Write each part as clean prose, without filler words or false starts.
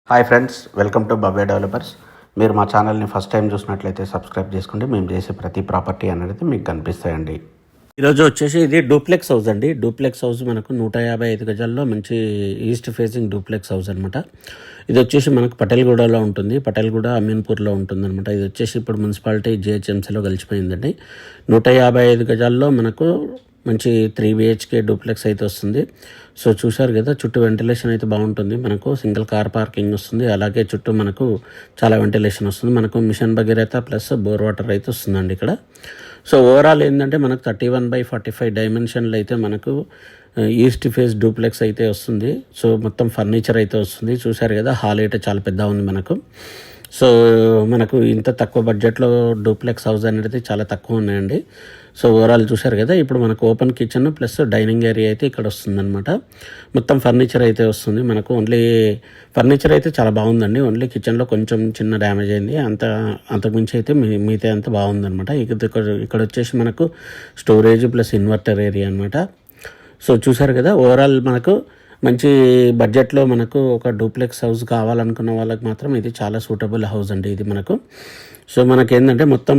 Hi friends, welcome to Bhavya developers. మీరు మా ఛానల్ని ఫస్ట్ టైం చూసినట్లయితే సబ్స్క్రైబ్ చేసుకోండి. మేము చేసే ప్రతి ప్రాపర్టీ అనేది మీకు కనిపిస్తాయండి. ఈరోజు వచ్చేసి ఇది డూప్లెక్స్ హౌస్ అండి. డూప్లెక్స్ హౌస్ మనకు 155 గజాల్లో మంచి ఈస్ట్ ఫేసింగ్ డూప్లెక్స్ హౌస్ అనమాట. ఇది వచ్చేసి మనకు పటేల్గూడలో ఉంటుంది. పటేల్గూడ అమీన్పూర్లో ఉంటుంది అనమాట. ఇది వచ్చేసి ఇప్పుడు మున్సిపాలిటీ జిహెచ్ఎంసీలో కలిసిపోయిందండి. 155 గజాల్లో మనకు మంచి 3 BHK డూప్లెక్స్ అయితే వస్తుంది. సో చూశారు కదా, చుట్టూ వెంటిలేషన్ అయితే బాగుంటుంది. మనకు సింగిల్ కార్ పార్కింగ్ వస్తుంది. అలాగే చుట్టూ మనకు చాలా వెంటిలేషన్ వస్తుంది. మనకు mission Bhagiratha plus bore water అయితే వస్తుందండి ఇక్కడ. సో ఓవరాల్ ఏంటంటే మనకు 31/45 డైమెన్షన్లు అయితే మనకు ఈస్ట్ ఫేస్ డూప్లెక్స్ అయితే వస్తుంది. సో మొత్తం ఫర్నిచర్ అయితే వస్తుంది. చూశారు కదా, హాల్ అయితే చాలా పెద్ద ఉంది మనకు. సో మనకు ఇంత తక్కువ బడ్జెట్లో డూప్లెక్స్ హౌస్ అనేది చాలా తక్కువ ఉన్నాయండి. సో ఓవరాల్ చూశారు కదా, ఇప్పుడు మనకు open kitchen plus dining area అయితే ఇక్కడ వస్తుందన్నమాట. మొత్తం ఫర్నిచర్ అయితే వస్తుంది మనకు. ఓన్లీ ఫర్నిచర్ అయితే చాలా బాగుందండి. ఓన్లీ కిచెన్లో కొంచెం చిన్న డ్యామేజ్ అయింది, అంతకుమించి అయితే మిగతా అంతా బాగుందన్నమాట. ఇక్కడ వచ్చేసి మనకు స్టోరేజ్ ప్లస్ ఇన్వర్టర్ ఏరియా అనమాట. సో చూశారు కదా, ఓవరాల్ మనకు మంచి బడ్జెట్లో మనకు ఒక డూప్లెక్స్ హౌస్ కావాలనుకున్న వాళ్ళకి మాత్రం ఇది చాలా సూటబుల్ హౌస్ అండి ఇది మనకు. సో మనకేంటంటే మొత్తం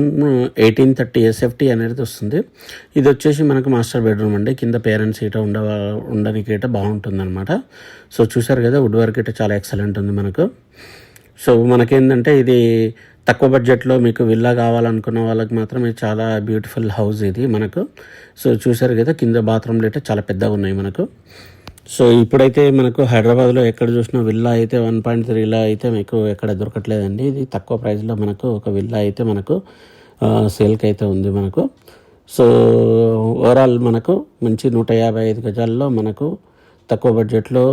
1830 SFT అనేది వస్తుంది. ఇది వచ్చేసి మనకు మాస్టర్ బెడ్రూమ్ అండి. కింద పేరెంట్స్ ఇట ఉండడానికి ఇట బాగుంటుంది అనమాట. సో చూసారు కదా, వుడ్ వర్క్ ఇట చాలా ఎక్సలెంట్ ఉంది మనకు. సో మనకేంటంటే ఇది తక్కువ బడ్జెట్లో మీకు విల్లా కావాలనుకున్న వాళ్ళకి మాత్రం ఇది చాలా బ్యూటిఫుల్ హౌస్ ఇది మనకు. సో చూసారు కదా, కింద బాత్రూమ్లు అయితే చాలా పెద్దగా ఉన్నాయి మనకు. సో ఇప్పుడైతే మనకు హైదరాబాద్లో ఎక్కడ చూసినా విల్లా అయితే 1.3 అయితే మీకు ఎక్కడ దొరకట్లేదండి. ఇది తక్కువ ప్రైస్లో మనకు ఒక విల్లా అయితే మనకు సేల్కి అయితే ఉంది మనకు. సో ఓవరాల్ మనకు మంచి 155 గజాల్లో మనకు తక్కువ బడ్జెట్లో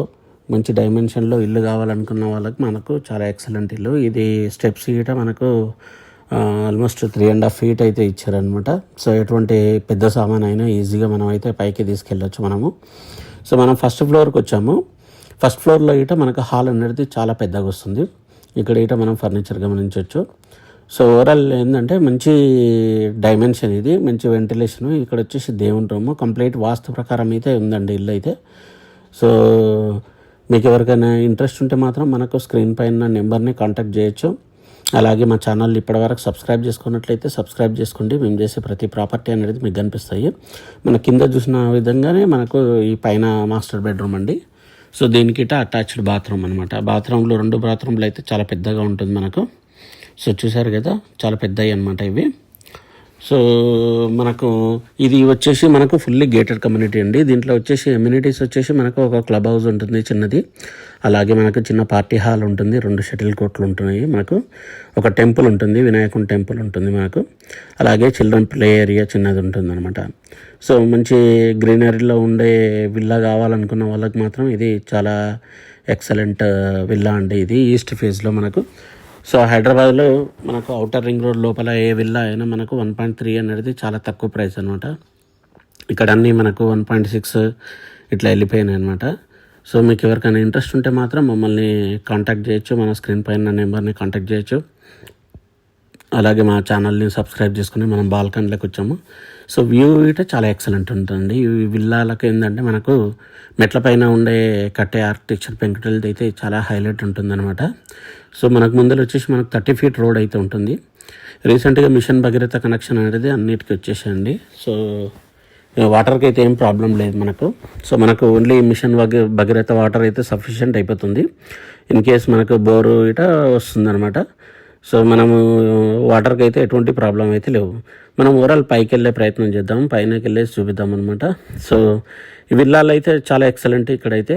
మంచి డైమెన్షన్లో ఇల్లు కావాలనుకున్న వాళ్ళకి మనకు చాలా ఎక్సలెంట్ ఇల్లు ఇది. స్టెప్స్ గీట మనకు ఆల్మోస్ట్ 3.5 feet అయితే ఇచ్చారనమాట. సో ఎటువంటి పెద్ద సామాన్ అయినా ఈజీగా మనం అయితే పైకి తీసుకెళ్ళొచ్చు మనము. సో మనం ఫస్ట్ ఫ్లోర్కి వచ్చాము. ఫస్ట్ ఫ్లోర్లో ఇట మనకు హాల్ అనేది చాలా పెద్దగా వస్తుంది. ఇక్కడ ఇట మనం ఫర్నిచర్ గమనించవచ్చు. సో ఓవరాల్ ఏంటంటే మంచి డైమెన్షన్ ఇది, మంచి వెంటిలేషన్. ఇక్కడ వచ్చేసి దేవుని రూము కంప్లీట్ వాస్తు ప్రకారం అయితే ఉందండి ఇల్లు అయితే. సో మీకు ఎవరికైనా ఇంట్రెస్ట్ ఉంటే మాత్రం మనకు స్క్రీన్ పైన నెంబర్ని కాంటాక్ట్ చేయొచ్చు. అలాగే మా ఛానల్ ఇప్పటివరకు సబ్స్క్రైబ్ చేసుకున్నట్లయితే సబ్స్క్రైబ్ చేసుకోండి. మేము చేసే ప్రతి ప్రాపర్టీ అనేది మీకు కనిపిస్తాయి. మన కింద చూసిన విధంగానే మనకు ఈ పైన మాస్టర్ బెడ్రూమ్ అండి. సో దీనికి అటాచ్డ్ బాత్రూమ్ అనమాట. బాత్రూంలో 2 బాత్రూమ్లు అయితే చాలా పెద్దగా ఉంటుంది మనకు. సో చూసారు కదా, చాలా పెద్దవి అనమాట ఇవి. సో మనకు ఇది వచ్చేసి మనకు ఫుల్లీ గేటెడ్ కమ్యూనిటీ అండి. దీంట్లో వచ్చేసి ఎమ్యూనిటీస్ వచ్చేసి మనకు ఒక క్లబ్ హౌస్ ఉంటుంది చిన్నది. అలాగే మనకు చిన్న పార్టీ హాల్ ఉంటుంది, 2 షటిల్ కోర్ట్లు ఉంటున్నాయి మనకు. ఒక టెంపుల్ ఉంటుంది, వినాయకుని టెంపుల్ ఉంటుంది మనకు. అలాగే చిల్డ్రన్ ప్లే ఏరియా చిన్నది ఉంటుంది అనమాట. సో మంచి గ్రీనరీలో ఉండే విల్లా కావాలనుకున్న వాళ్ళకి మాత్రం ఇది చాలా ఎక్సలెంట్ విల్లా అండి ఇది ఈస్ట్ ఫేస్లో మనకు. సో హైదరాబాద్లో మనకు ఔటర్ రింగ్ రోడ్ లోపల ఏ విల్లా అయినా మనకు 1.3 అనేది చాలా తక్కువ ప్రైస్ అనమాట. ఇక్కడ అన్నీ మనకు 1.6 ఇట్లా వెళ్ళిపోయినాయి అనమాట. సో మీకు ఎవరికైనా ఇంట్రెస్ట్ ఉంటే మాత్రం మమ్మల్ని కాంటాక్ట్ చేయొచ్చు. మన స్క్రీన్ పైన నెంబర్ని కాంటాక్ట్ చేయొచ్చు. అలాగే మా ఛానల్ని సబ్స్క్రైబ్ చేసుకుని మనం బాల్కనీలోకి వచ్చాము. సో వ్యూ ఇట చాలా ఎక్సలెంట్ ఉంటుంది. ఈ విల్లాలకు ఏంటంటే మనకు మెట్ల పైన ఉండే కట్టే ఆర్కిటెక్చర్ పెంకుటలది అయితే చాలా హైలైట్ ఉంటుందన్నమాట. సో మనకు ముందర వచ్చేసి మనకు 30 feet రోడ్ అయితే ఉంటుంది. రీసెంట్గా మిషన్ భగీరథ కనెక్షన్ అనేది అన్నిటికీ వచ్చేసేయండి. సో వాటర్కి అయితే ఏం ప్రాబ్లం లేదు మనకు. సో మనకు ఓన్లీ మిషన్ భగీరథ వాటర్ అయితే సఫిషియెంట్ అయిపోతుంది. ఇన్ కేస్ మనకు బోరు ఇట వస్తుందన్నమాట. సో మనము వాటర్కి అయితే ఎటువంటి ప్రాబ్లం అయితే లేవు. మనం ఓవరాల్ పైకి వెళ్ళే ప్రయత్నం చేద్దాం, పైనకి వెళ్ళేసి చూపిద్దాం అనమాట. సో ఈ విల్లాలు అయితే చాలా ఎక్సలెంట్. ఇక్కడైతే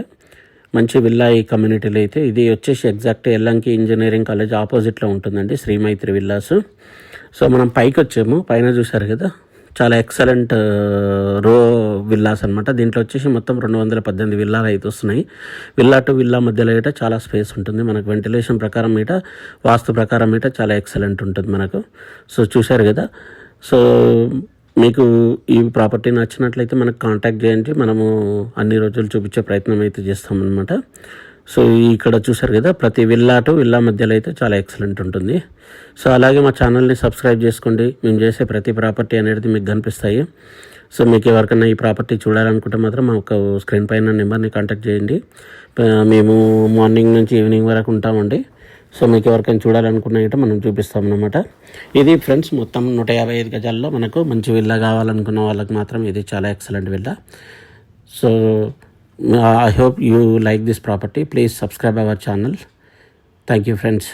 మంచి విల్లా ఈ కమ్యూనిటీలో అయితే. ఇది వచ్చేసి ఎగ్జాక్ట్ ఎల్లంకి ఇంజనీరింగ్ కాలేజ్ ఆపోజిట్లో ఉంటుందండి, శ్రీమైత్రి విల్లాస్. సో మనం పైకి వచ్చాము. పైన చూసారు కదా, చాలా ఎక్సలెంట్ రో విల్లాస్ అనమాట. దీంట్లో వచ్చేసి మొత్తం 218 విల్లాలు అయితే వస్తున్నాయి. విల్లా టు విల్లా మధ్యలో ఇట చాలా స్పేస్ ఉంటుంది మనకు. వెంటిలేషన్ ప్రకారం ఇట, వాస్తు ప్రకారం ఇట చాలా ఎక్సలెంట్ ఉంటుంది మనకు. సో చూశారు కదా. సో మీకు ఈ ప్రాపర్టీ నచ్చినట్లయితే మనకు కాంటాక్ట్ చేయండి. మనము అన్ని రోజులు చూపించే ప్రయత్నం అయితే చేస్తామన్నమాట. సో ఇక్కడ చూసారు కదా, ప్రతి విల్లా టు విల్లా మధ్యలో అయితే చాలా ఎక్సలెంట్ ఉంటుంది. సో అలాగే మా ఛానల్ని సబ్స్క్రైబ్ చేసుకోండి. మేము చేసే ప్రతి ప్రాపర్టీ అనేది మీకు కనిపిస్తాయి. సో మీకు ఎవరికైనా ఈ ప్రాపర్టీ చూడాలనుకుంటే మాత్రం మాకు స్క్రీన్ పైన నెంబర్ని కాంటాక్ట్ చేయండి. మేము మార్నింగ్ నుంచి ఈవినింగ్ వరకు ఉంటామండి. సో మీకు ఎవరికైనా చూడాలనుకున్నా మనం చూపిస్తామన్నమాట. ఇది ఫ్రెండ్స్ మొత్తం 155 గజాల్లో మనకు మంచి విల్లా కావాలనుకున్న వాళ్ళకి మాత్రం ఇది చాలా excellent villa. So I hope you like this property. Please subscribe our channel. Thank you friends.